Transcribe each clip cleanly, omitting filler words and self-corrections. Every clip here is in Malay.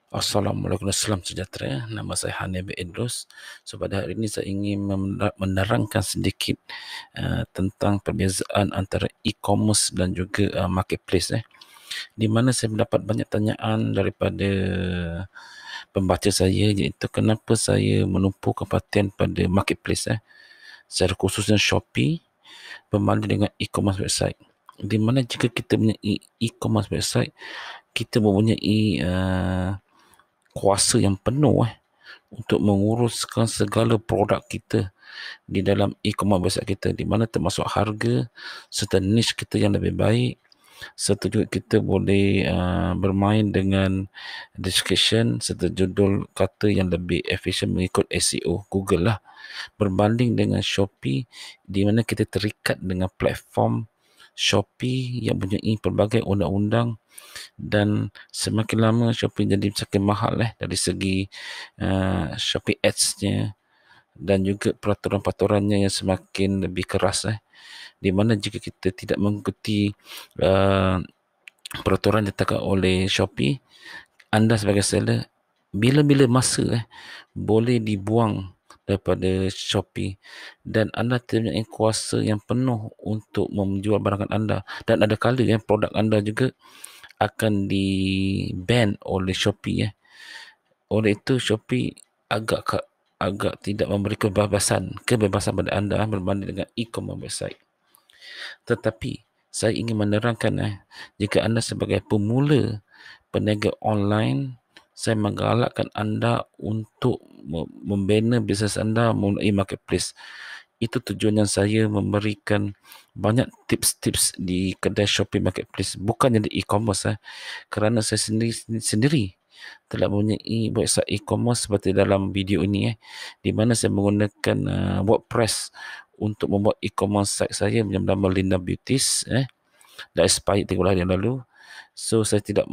Assalamualaikum, salam sejahtera. Nama saya Hanif bin Idrus. So, pada hari ini saya ingin menerangkan sedikit tentang perbezaan antara e-commerce dan juga marketplace. Di mana saya mendapat banyak tanyaan daripada pembaca saya, iaitu kenapa saya menumpukan perhatian pada marketplace, secara khususnya Shopee berbanding dengan e-commerce website. Di mana jika kita mempunyai e-commerce website, kita mempunyai kuasa yang penuh untuk menguruskan segala produk kita di dalam e-commerce website kita, di mana termasuk harga serta niche kita yang lebih baik, serta juga kita boleh bermain dengan description serta judul kata yang lebih efisien mengikut SEO Google lah, berbanding dengan Shopee di mana kita terikat dengan platform Shopee yang mempunyai pelbagai undang-undang, dan semakin lama Shopee jadi semakin mahal dari segi Shopee Ads-nya, dan juga peraturan-peraturannya yang semakin lebih keras, di mana jika kita tidak mengikuti uh, peraturan ditetapkan oleh Shopee, anda sebagai seller bila-bila masa boleh dibuang daripada Shopee, dan anda tidak mempunyai kuasa yang penuh untuk menjual barangan anda, dan ada kala produk anda juga akan di-ban oleh Shopee. Oleh itu Shopee agak tidak memberi kebebasan pada anda berbanding dengan e-commerce website. Tetapi saya ingin menerangkan jika anda sebagai pemula peniaga online, saya menggalakkan anda untuk membina bisnes anda melalui marketplace. Itu tujuannya saya memberikan banyak tips-tips di kedai Shopee Marketplace, bukan di e-commerce, kerana saya sendiri telah mempunyai website e-commerce seperti dalam video ini, di mana saya menggunakan WordPress untuk membuat e-commerce site saya yang bernama Linda Beauties, dah expired 3 bulan yang lalu. So saya tidak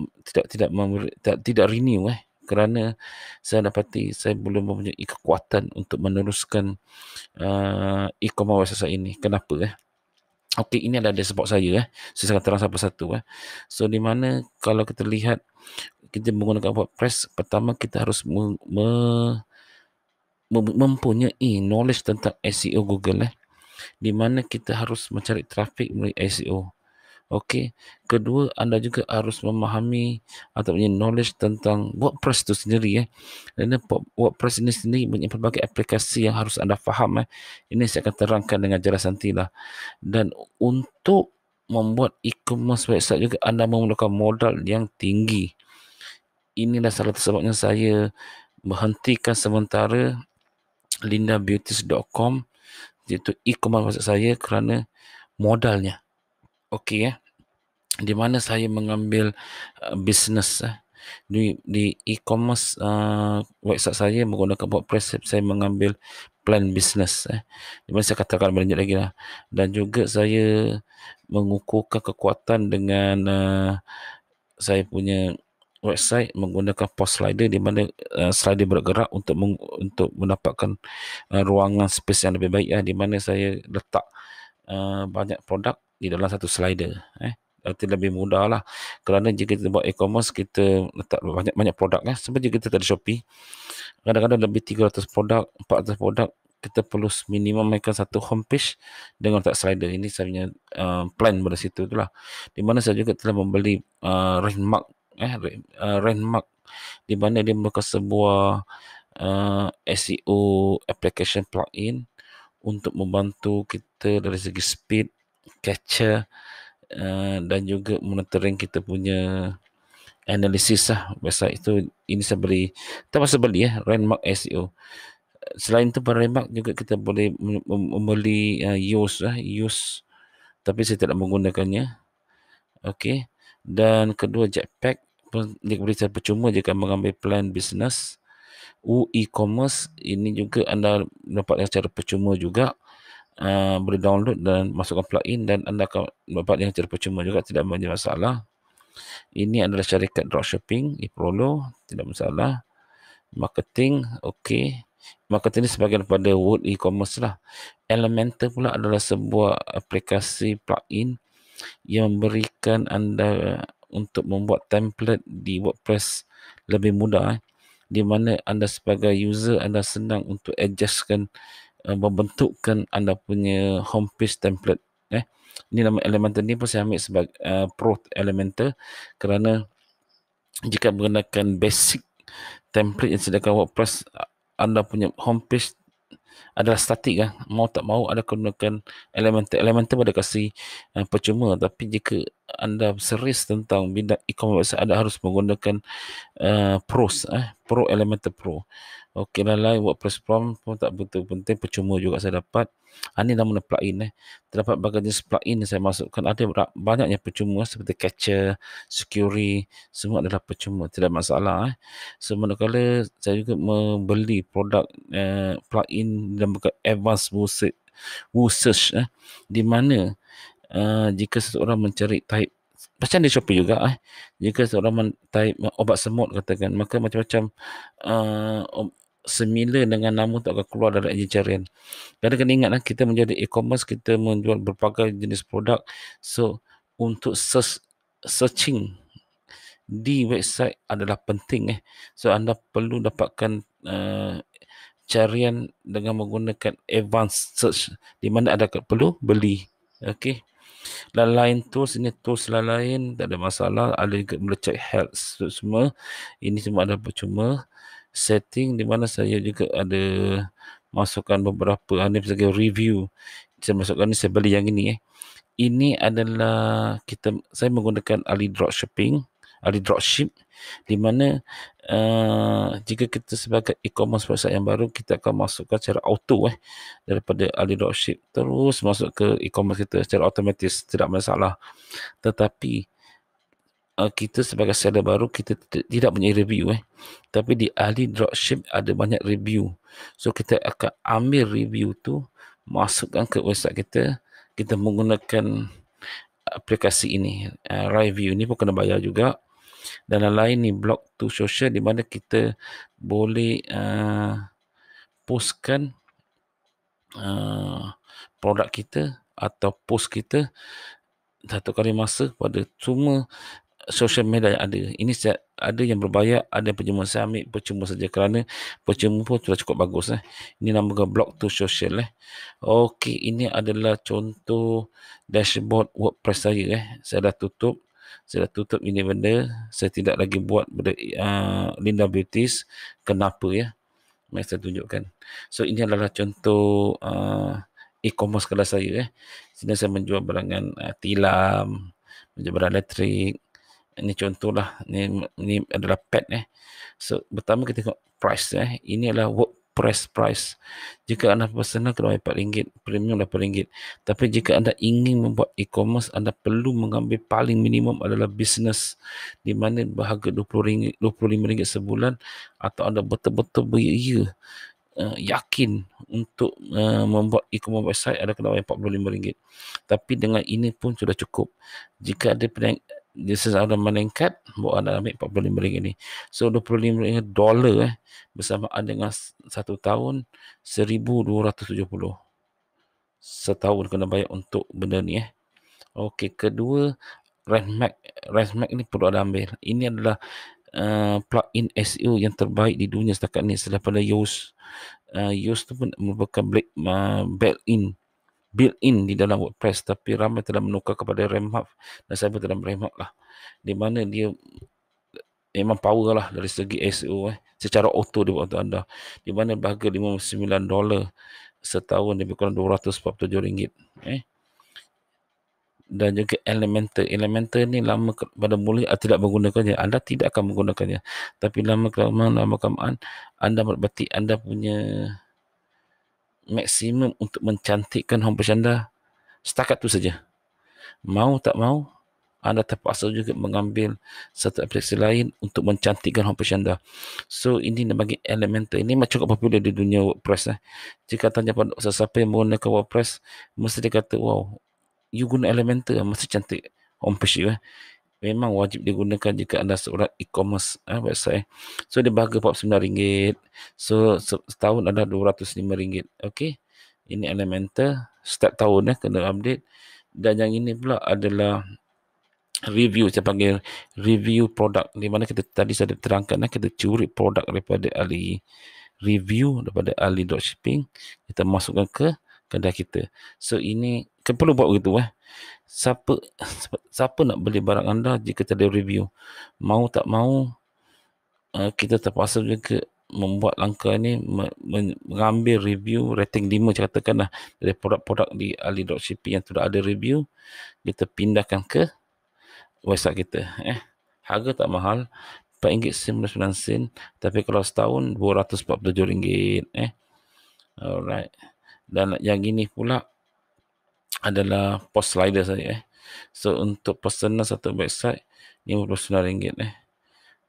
renew kerana saya dapati saya belum mempunyai kekuatan untuk meneruskan e-commerce website ini. Kenapa? Okey, ini adalah sebab saya. Saya akan terang satu persatu. So di mana kalau kita lihat kita menggunakan WordPress, pertama kita harus mempunyai knowledge tentang SEO Google, di mana kita harus mencari trafik melalui SEO. Okey. Kedua, anda juga harus memahami atau punya knowledge tentang WordPress itu sendiri. Kerana WordPress ini sendiri punya pelbagai aplikasi yang harus anda faham. Ini saya akan terangkan dengan jelas nantilah. Dan untuk membuat e-commerce website juga anda memerlukan modal yang tinggi. Inilah salah satu sebabnya saya menghentikan sementara lindabeauties.com, iaitu e-commerce website saya, kerana modalnya. Okey di mana saya mengambil bisnes di e-commerce website saya menggunakan WordPress. Saya mengambil plan bisnes di mana saya katakan banyak lagi lah, dan juga saya mengukuhkan kekuatan dengan saya punya website menggunakan post slider, di mana slider bergerak untuk mendapatkan ruangan space yang lebih baik, di mana saya letak banyak produk di dalam satu slider. Itu lebih mudah lah, kerana jika kita buat e-commerce kita letak banyak produk seperti kita tadi Shopee, kadang-kadang lebih 300 produk, 400 produk, kita perlu minimum mainkan satu homepage dengan letak slider. Ini saya punya plan pada situ itulah, di mana saya juga telah membeli Rainmark, di mana dia merupakan sebuah SEO application plugin untuk membantu kita dari segi speed, capture, dan juga monitoring kita punya analisis website itu. Ini saya beli, terpaksa beli Rainmark SEO. Selain itu pada Rainmark juga kita boleh membeli use, tapi saya tidak menggunakannya. Okey. Dan kedua, Jetpack pun diberi secara percuma jika mengambil plan bisnes. E-commerce ini juga anda dapat secara percuma juga, boleh download dan masukkan plugin, dan anda akan dapat dengan secara percuma juga, tidak ada masalah. Ini adalah syarikat dropshipping, eProlo, tidak masalah. Marketing, okey. Marketing ini sebahagian daripada Word e-commerce lah. Elementor pula adalah sebuah aplikasi plugin yang memberikan anda untuk membuat template di WordPress lebih mudah, di mana anda sebagai user anda senang untuk adjustkan, membentukkan anda punya homepage template. Ini nama Elementor ni pun saya ambil sebagai Pro Elementor, kerana jika menggunakan basic template yang disediakan WordPress, anda punya homepage adalah statik kan, mau tak mau ada gunakan Elementor. Elementor pada kasih percuma, tapi jika anda serius tentang bidang e-commerce, anda harus menggunakan Pro Elementor Pro. Okey lah, lain WordPress Pro pun tak betul penting, percuma juga saya dapat. Ini nama plugin. Terdapat berbagai jenis plugin yang saya masukkan, ada banyak yang percuma seperti Catcher, Security, semua adalah percuma, tidak masalah. So manakala saya juga membeli produk plugin dan bukan advanced Woosearch, di mana jika seseorang mencari type macam di Shopee juga, jika seseorang type obat semut katakan, maka macam-macam semila dengan nama tu akan keluar dalam enjin carian. Kadang kena ingat kita menjadi e-commerce, kita menjual berbagai jenis produk. So untuk searching di website adalah penting. So anda perlu dapatkan carian dengan menggunakan advanced search, di mana anda perlu beli. Okey. Lain tools, ini tools lain tak ada masalah, ada juga boleh check health semua, ini semua ada percuma. Setting di mana saya juga ada masukkan beberapa ini sebagai review, saya masukkan ni, saya beli yang ini. Ini adalah saya menggunakan AliDropship, di mana jika kita sebagai e-commerce website yang baru, kita akan masukkan secara auto daripada AliDropship terus masuk ke e-commerce kita secara otomatis, tidak masalah. Tetapi kita sebagai seller baru, kita tidak punya review tapi di AliDropship ada banyak review. So kita akan ambil review tu, masukkan ke website kita menggunakan aplikasi ini. Review ni pun kena bayar juga. Dan lain ni blog to social, di mana kita boleh postkan produk kita atau post kita satu kali masa pada semua social media yang ada. Ini ada yang berbayar, ada yang percuma. Saya ambil percuma saja kerana percuma pun sudah cukup bagus. Ini nama blog to social. Okey, ini adalah contoh dashboard WordPress saya. Saya dah tutup ini benda. Saya tidak lagi buat benda Linda Beauties. Kenapa Mari saya tunjukkan. So ini adalah contoh e-commerce kelas saya. Sini saya menjual barangan tilam, menjual barang elektrik. Ini contohlah, ini adalah pad. So pertama kita tengok price. Ini adalah WordPress price. Jika anda personal kena bayar RM4, premium RM8. Tapi jika anda ingin membuat e-commerce, anda perlu mengambil paling minimum adalah business, di mana berharga RM20, RM25 sebulan, atau anda betul-betul beria yakin untuk membuat e-commerce website, ada kena bayar RM45. Tapi dengan ini pun sudah cukup. Jika ada seseorang meningkat, baru anda ambil RM45 ni. So $25 bersamaan dengan 1 tahun, 1,270 setahun kena bayar untuk benda ni. Okey, kedua, Ranksmack ni perlu ada ambil. Ini adalah plugin SEO yang terbaik di dunia setakat ni, selepas pada Yoast. Yoast tu pun merupakan built-in di dalam WordPress, tapi ramai telah menukar kepada Remap, dan saya pun dalam Remap lah, di mana dia memang power lah dari segi SEO secara auto dia buat untuk anda, di mana berharga $59 setahun, lebih kurang RM247. Dan juga Elementor ni lama pada mula tidak menggunakannya, anda tidak akan menggunakannya, tapi lama kelamaan anda berarti anda punya maksimum untuk mencantikkan homepage anda setakat tu saja. Mau tak mau, anda terpaksa juga mengambil satu aplikasi lain untuk mencantikkan homepage anda. So ini bagi Elementor, ini macam cukup popular di dunia WordPress. Jika tanya pada sesiapa yang menggunakan WordPress, mesti dia kata, wow, you guna Elementor, mesti cantik homepage you. Memang wajib digunakan jika anda seorang e-commerce website. So dia berharga RM49. So setahun ada RM205. Okey. Ini Elementor, setiap tahun kena update. Dan yang ini pula adalah review, saya panggil review produk, di mana kita tadi saya terangkan kita curi produk daripada ahli review, daripada ahli dropshipping, kita masukkan ke kedai kita. So ini kan perlu buat begitu siapa siapa nak beli barang anda jika tidak review, mau tak mau kita terpaksa juga membuat langkah ni, mengambil review rating 5 katakanlah dari produk-produk di ahli dropshipping yang sudah ada review, kita pindahkan ke website kita. Harga tak mahal, RM4.99, tapi kalau setahun RM247. Alright. Dan yang ini pula adalah post slider saja. So untuk personal satu website RM59.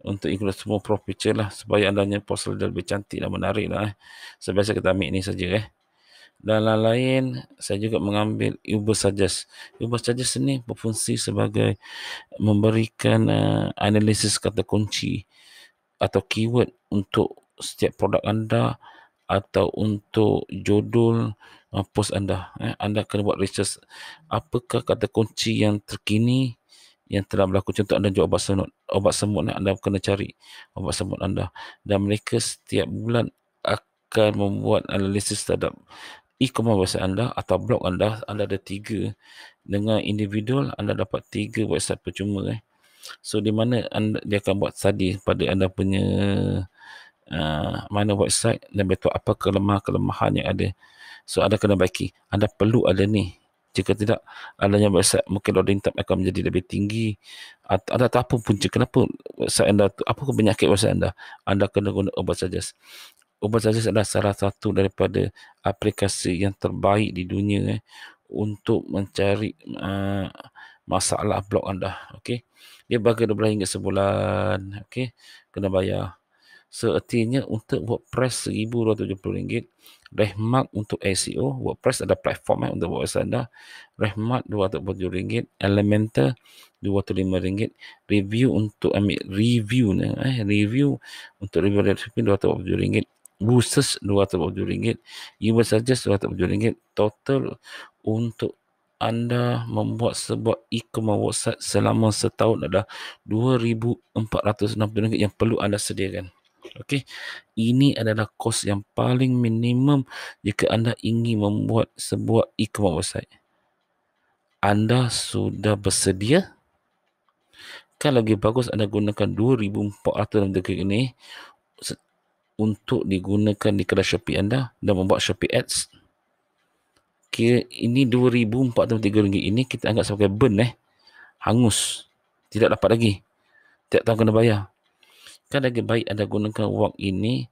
Untuk include semua pro feature lah, supaya adanya post slider lebih cantik dan menarik lah. So biasa kita ambil ni saja. Dan lain-lain, saya juga mengambil Uber Suggest. Uber Suggest ni berfungsi sebagai memberikan analisis kata kunci atau keyword untuk setiap produk anda, atau untuk judul post anda. Anda kena buat research apakah kata kunci yang terkini yang telah berlaku. Contoh anda jual obat semut, anda kena cari obat semut anda, dan mereka setiap bulan akan membuat analisis terhadap e-commerce website anda atau blog anda. Anda ada 3 dengan individual, anda dapat 3 website percuma. So di mana dia akan buat study pada anda punya mana website, dan betul apa kelemahan yang ada. So anda kena baiki, anda perlu ada ni. Jika tidak, adanya website mungkin loading time akan menjadi lebih tinggi. Anda tak apa punca kenapa website anda tu, apa penyakit website anda kena guna Uber Suggest. Uber Suggest adalah salah satu daripada aplikasi yang terbaik di dunia untuk mencari masalah blog anda. Okey, dia bagi $12 sebulan. Okey, kena bayar. So artinya untuk WordPress RM1,270, Rehmat untuk SEO. WordPress ada platform untuk buat website anda, Rehmat RM240, Elementor RM25, review untuk ambil review review untuk review RM240, Boosters RM240, Uber Suggest RM240. Total untuk anda membuat sebuah e-commerce website selama setahun adalah RM2,460 yang perlu anda sediakan. Okey, ini adalah kos yang paling minimum jika anda ingin membuat sebuah e-commerce website. Anda sudah bersedia? Kan lagi bagus anda gunakan RM2,460 ini untuk digunakan di kedai Shopee anda dan membuat Shopee Ads. Kira ini RM2,460 ini kita anggap sebagai burn, hangus, tidak dapat lagi, tiap tahun kena bayar. Kan lagi baik anda gunakan wang ini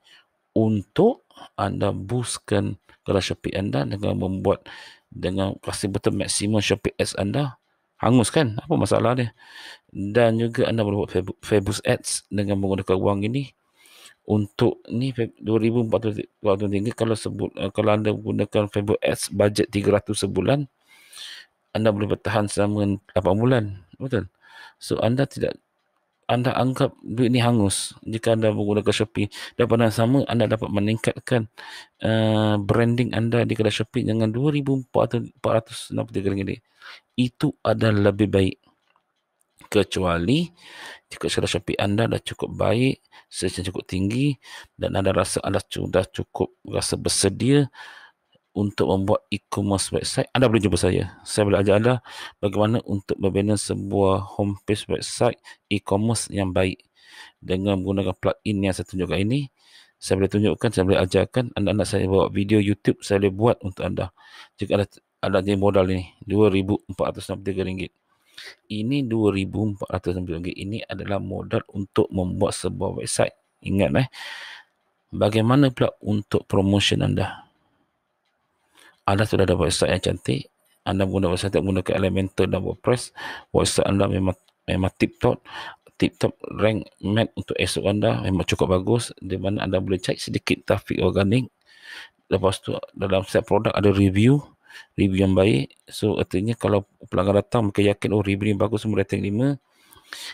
untuk anda boostkan kedai Shopee anda dengan membuat, dengan kasih betul maksimum Shopee Ads anda. Hangus kan, apa masalah dia. Dan juga anda boleh buat Facebook Ads dengan menggunakan wang ini. Untuk ni RM2,460, kalau anda gunakan Facebook Ads bajet RM300 sebulan, anda boleh bertahan selama 8 bulan. Betul. So anda anggap duit ni hangus jika anda menggunakan Shopee. Dan pada sama anda dapat meningkatkan branding anda di kedai Shopee dengan RM2,463. Itu adalah lebih baik, kecuali jika kedai Shopee anda dah cukup baik, search cukup tinggi, dan anda rasa anda sudah cukup rasa bersedia untuk membuat e-commerce website, anda boleh jumpa saya. Saya boleh ajar anda bagaimana untuk membina sebuah homepage website e-commerce yang baik dengan menggunakan plugin yang saya tunjukkan ini. Saya boleh tunjukkan, saya boleh ajarkan anda. Saya bawa video YouTube, saya boleh buat untuk anda. Jika anda ada modal ini RM2,463. Ini RM2,460 ini adalah modal untuk membuat sebuah website. Ingat bagaimana pula untuk promotion anda? Anda sudah ada website yang cantik, anda menggunakan website menggunakan Elementor dan WordPress, website anda memang tip-top rank mat untuk SEO anda memang cukup bagus, di mana anda boleh cari sedikit trafik organik. Lepas tu dalam setiap produk ada review yang baik. So artinya kalau pelanggan datang mereka yakin review ni bagus, semua rating 5.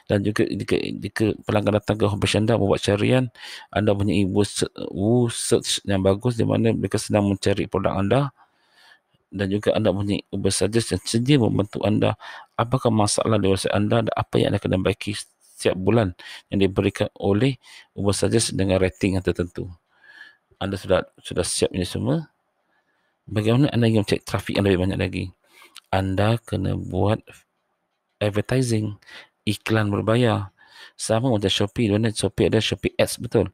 Dan juga jika pelanggan datang ke homepage anda membuat carian, anda punya search yang bagus, di mana mereka senang mencari produk anda. dan juga anda mempunyai Uber Suggest yang sedia membantu anda. Apakah masalah di website anda dan apa yang anda kena baiki setiap bulan yang diberikan oleh Uber Suggest dengan rating yang tertentu. Anda sudah siap ini semua? Bagaimana anda ingin mencari trafik yang lebih banyak lagi? Anda kena buat advertising, iklan berbayar. Sama macam Shopee, mana Shopee ada Shopee Ads, betul.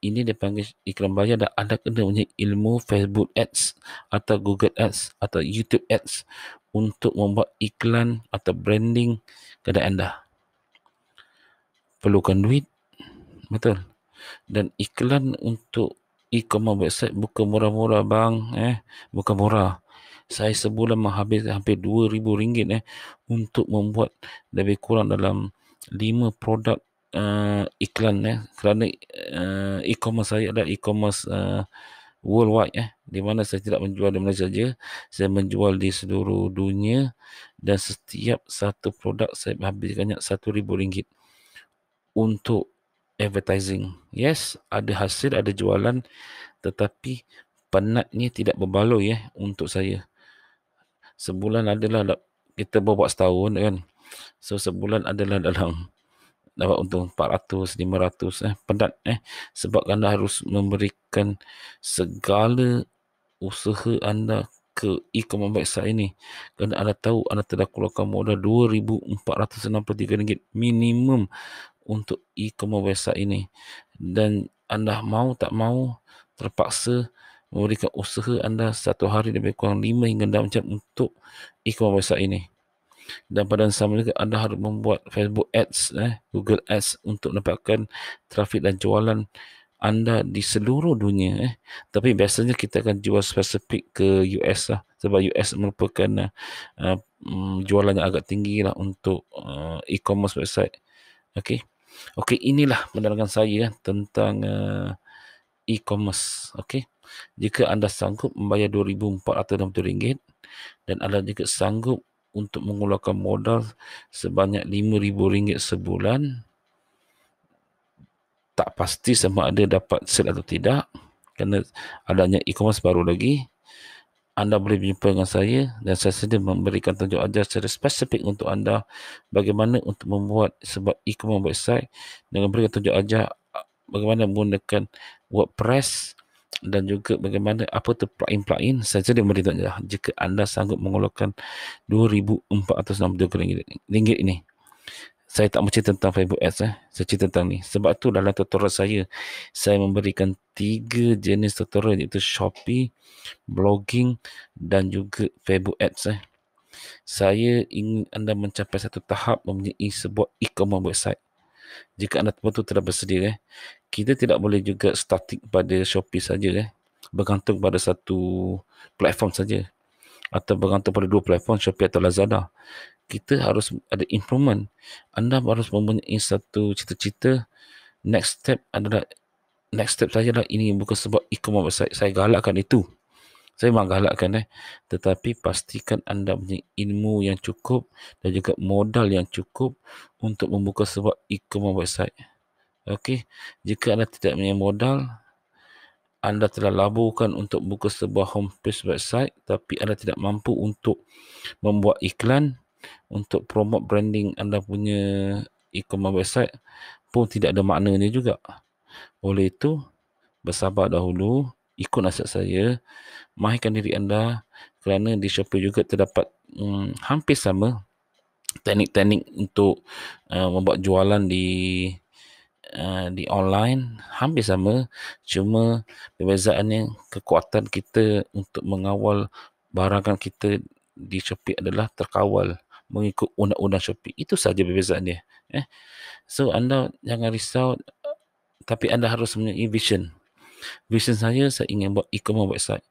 Ini dia panggil iklan bayar dan anda kena punya ilmu Facebook Ads atau Google Ads atau YouTube Ads untuk membuat iklan atau branding kedai anda. Perlukan duit, betul. Dan iklan untuk e-commerce website bukan murah-murah bang, bukan murah. Saya sebulan menghabiskan hampir RM2,000 untuk membuat lebih kurang dalam 5 produk iklan, kerana e-commerce saya adalah e-commerce worldwide, di mana saya tidak menjual di Malaysia saja, saya menjual di seluruh dunia dan setiap satu produk saya habiskannya RM1,000 untuk advertising. Yes, ada hasil, ada jualan, tetapi penatnya tidak berbaloi untuk saya. Sebulan adalah kita buat setahun kan. So sebulan adalah dalam dapat untung 400, 500 penat sebab anda harus memberikan segala usaha anda ke e-commerce website ini. Kerana anda tahu anda telah keluarkan modal RM2,463 minimum untuk e-commerce website ini, dan anda mau tak mau terpaksa memberikan usaha anda satu hari lebih kurang 5 hingga 6 jam untuk e-commerce website ini. Dan pada sama juga anda harus membuat Facebook Ads, Google Ads untuk mendapatkan trafik dan jualan anda di seluruh dunia. Tapi biasanya kita akan jual spesifik ke US lah, sebab US merupakan jualan yang agak tinggi lah untuk e-commerce website. Okey, inilah penerangan saya tentang e-commerce. Okey, jika anda sanggup membayar RM2,460 dan anda juga sanggup untuk mengeluarkan modal sebanyak RM5,000 sebulan, tak pasti sama ada dapat sale atau tidak, kerana adanya e-commerce baru lagi. Anda boleh berjumpa dengan saya dan saya sedia memberikan tunjuk ajar secara spesifik untuk anda bagaimana untuk membuat sebuah e-commerce website dengan memberikan tunjuk ajar bagaimana menggunakan WordPress dan juga bagaimana apa tu plugin. Saya sedia memberikan tunjuk ajar jika anda sanggup mengeluarkan RM2,463 ini. Saya tak bercerita tentang Facebook Ads, saya cerita tentang ni. Sebab tu dalam tutorial saya memberikan 3 jenis tutorial, iaitu Shopee, blogging dan juga Facebook Ads. Saya ingin anda mencapai satu tahap mempunyai sebuah e-commerce website. Jika anda betul telah bersedia, kita tidak boleh juga statik pada Shopee saja, bergantung pada satu platform saja, atau bergantung pada 2 platform, Shopee atau Lazada. Kita harus ada improvement. Anda harus mempunyai satu cita-cita. Next step saya adalah ini bukan sebab e-commerce website. Saya galakkan itu. Saya memang galakkan, tetapi pastikan anda punya ilmu yang cukup dan juga modal yang cukup untuk membuka sebuah e-commerce website. Okey, jika anda tidak punya modal, anda telah laburkan untuk buka sebuah homepage website, tapi anda tidak mampu untuk membuat iklan, untuk promote branding anda punya e-commerce website pun tidak ada maknanya juga. Oleh itu, bersabar dahulu, ikut nasihat saya, mahirkan diri anda, kerana di Shopee juga terdapat hampir sama teknik-teknik untuk membuat jualan di online, hampir sama, cuma perbezaannya kekuatan kita untuk mengawal barangan kita di Shopee adalah terkawal mengikut undang-undang Shopee. Itu saja perbezaan dia. So anda jangan risau, tapi anda harus mempunyai vision. Vision saya ingin buat e-commerce website.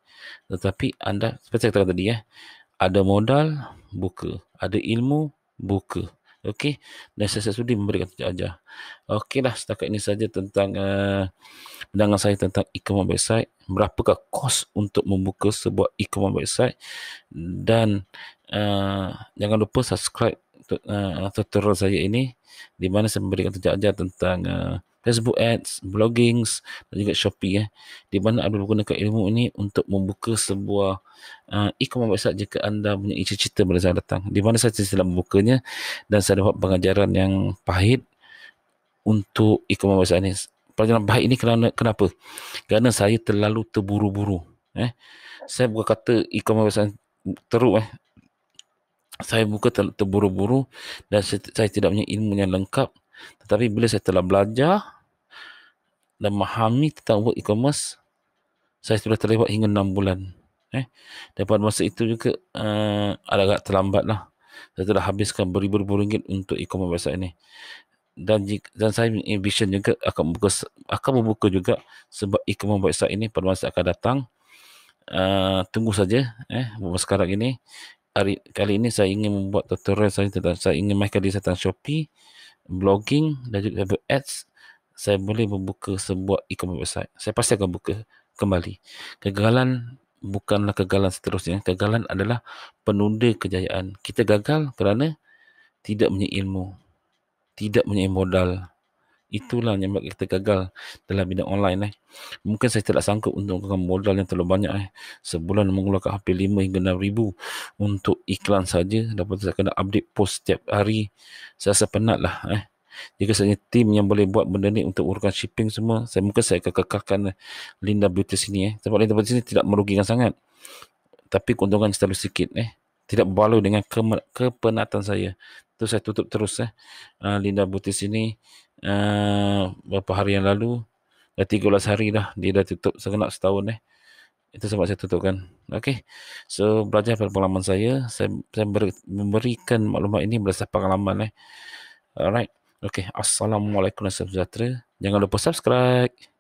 Tetapi anda, seperti saya katakan tadi, ada modal, buka. Ada ilmu, buka. Okey, dan saya sudi memberikan tunjuk ajar. Okeylah, setakat ini saja tentang pandangan saya tentang e-commerce website. Berapakah kos untuk membuka sebuah e-commerce website, dan jangan lupa subscribe tutorial saya ini, di mana saya memberikan tunjuk ajar tentang Facebook Ads, bloggings dan juga Shopee di mana Abdul menggunakan ilmu ini untuk membuka sebuah e-commerce website jika anda punya cita-cita pada saat datang. Di mana saya telah membukanya dan saya dapat pengajaran yang pahit untuk e-commerce website ini. Pelajaran pahit ini kenapa? Kerana saya terlalu terburu-buru. Saya bukan kata e-commerce website teruk saya buka terburu-buru dan saya tidak punya ilmu yang lengkap, tetapi bila saya telah belajar dan memahami tentang work e-commerce, saya sudah terlewat hingga 6 bulan. Dan pada masa itu juga agak terlambat lah. Saya telah habiskan beribu-ribu ringgit untuk e-commerce website ini. Dan saya vision juga akan membuka juga sebab e-commerce website ini pada masa akan datang. Tunggu saja sekarang ini. Kali ini saya ingin membuat tutorial saya ingin mainkan diri tentang Shopee, blogging dan juga ads. Saya boleh membuka sebuah e-commerce website. Saya pasti akan buka kembali. Kegagalan bukanlah kegagalan seterusnya. Kegagalan adalah penunda kejayaan. Kita gagal kerana tidak punya ilmu, tidak punya modal. Itulah yang membuat kita gagal dalam bidang online. Mungkin saya tidak sanggup untuk menggunakan modal yang terlalu banyak. Sebulan mengeluarkan hampir 5 hingga 6 ribu untuk iklan saja. Dapat saya kena update post setiap hari. Saya rasa penat lah. Jika saya tim yang boleh buat benda ni untuk urusan shipping semua, saya akan kekalkan Linda Beauty sini. Sebab Linda Beauty sini tidak merugikan sangat, tapi keuntungan terlalu sikit. Tidak berbaloi dengan kepenatan saya. Itu saya tutup terus Linda Beauty sini beberapa hari yang lalu. Dah 13 hari dah dia dah tutup segenap setahun. Itu sebab saya tutupkan. Okay. So belajar pada pengalaman saya memberikan maklumat ini berdasarkan pengalaman. Alright. Okay. Assalamualaikum warahmatullahi wabarakatuh. Jangan lupa subscribe.